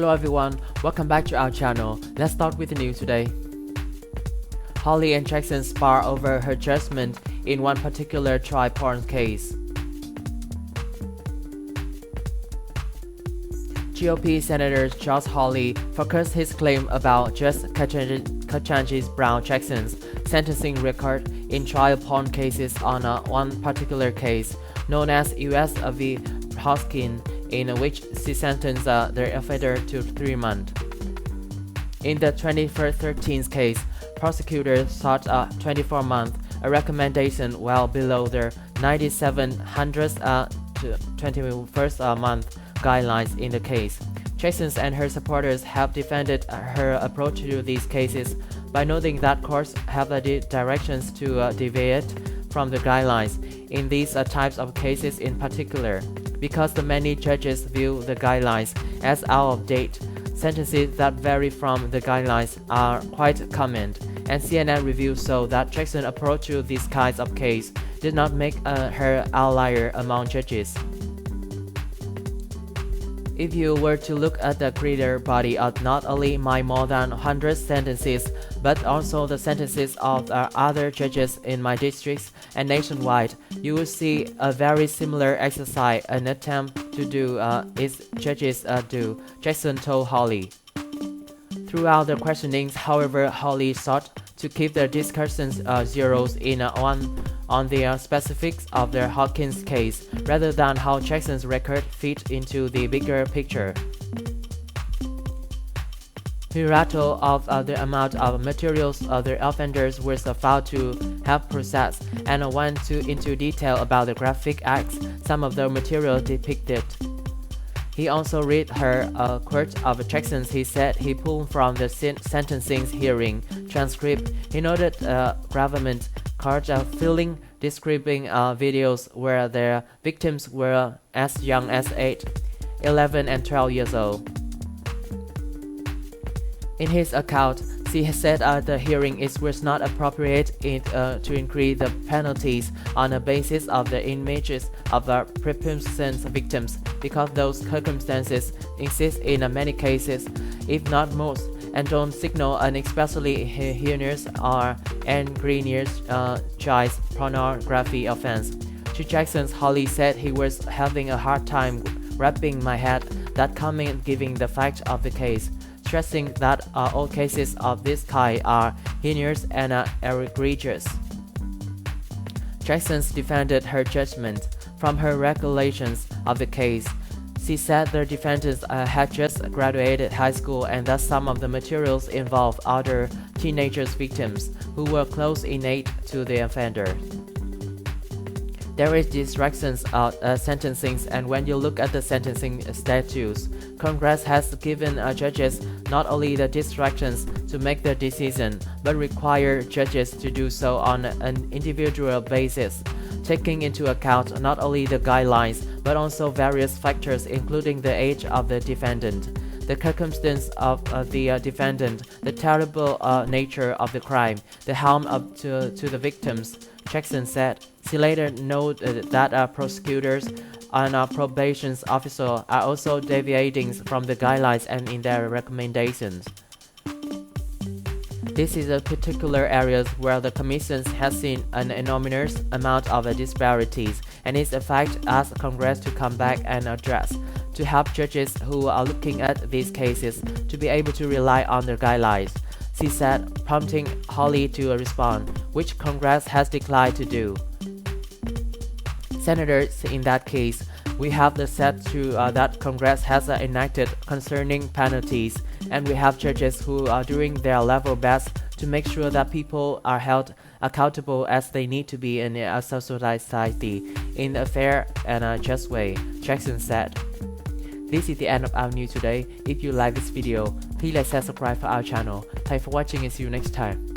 Hello everyone, welcome back to our channel. Let's start with the news today. Holly and Jackson spar over her judgment in one particular child porn case. GOP Senator Josh Hawley focused his claim about Judge Ketanji Brown Jackson's sentencing record in trial porn cases on one particular case, known as U.S. v. Hoskin, in which she sentenced the offender to 3 months. In the 2013 case, prosecutors sought a 24-month, a recommendation well below the 9,700 to 21st month guidelines in the case. Jackson and her supporters have defended her approach to these cases by noting that courts have the directions to deviate from the guidelines in these types of cases in particular, because the many judges view the guidelines as out of date. Sentences that vary from the guidelines are quite common, and CNN reviews show that Jackson's approach to these kinds of cases did not make her outlier among judges. If you were to look at the greater body of not only my more than 100 sentences, but also the sentences of other judges in my districts and nationwide, you will see a very similar exercise an attempt to do its judges do, Jackson told Hawley. Throughout the questionings, however, Hawley sought to keep the discussions zeroes in on the specifics of the Hawkins case, rather than how Jackson's record fit into the bigger picture. He rattled off the amount of materials the offenders were found to have processed, and went into detail about the graphic acts some of the material depicted. He also read her a quote of Jackson's he said he pulled from the sentencing hearing transcript. He noted gravamen card filling describing videos where their victims were as young as 8, 11, and 12 years old. In his account, she said at the hearing it was not appropriate to increase the penalties on the basis of the images of the presumed victims, because those circumstances exist in many cases, if not most, and don't signal an especially heinous or egregious child pornography offense. To Jackson, Hawley said he was having a hard time wrapping my head that comment giving the fact of the case, stressing that all cases of this kind are heinous and egregious. Jackson defended her judgment from her recollections of the case. She said the defendants had just graduated high school, and that some of the materials involved other teenagers victims who were close in age to the offender. There is distractions of sentencing, and when you look at the sentencing statutes, Congress has given judges not only the distractions to make the decision, but require judges to do so on an individual basis, taking into account not only the guidelines, but also various factors including the age of the defendant, the circumstance of the defendant, the terrible nature of the crime, the harm to the victims, Jackson said. She later noted that prosecutors and probation officers are also deviating from the guidelines and in their recommendations. This is a particular areas where the Commission has seen an enormous amount of disparities, and is a fact asks Congress to come back and address, to help judges who are looking at these cases to be able to rely on the guidelines, she said, prompting Hawley to respond, which Congress has declined to do. Senators, in that case, we have the set to that Congress has enacted concerning penalties, and we have judges who are doing their level best to make sure that people are held accountable as they need to be in a society in a fair and a just way, Jackson said. This is the end of our news today. If you like this video, please like and subscribe for our channel. Thanks for watching and see you next time.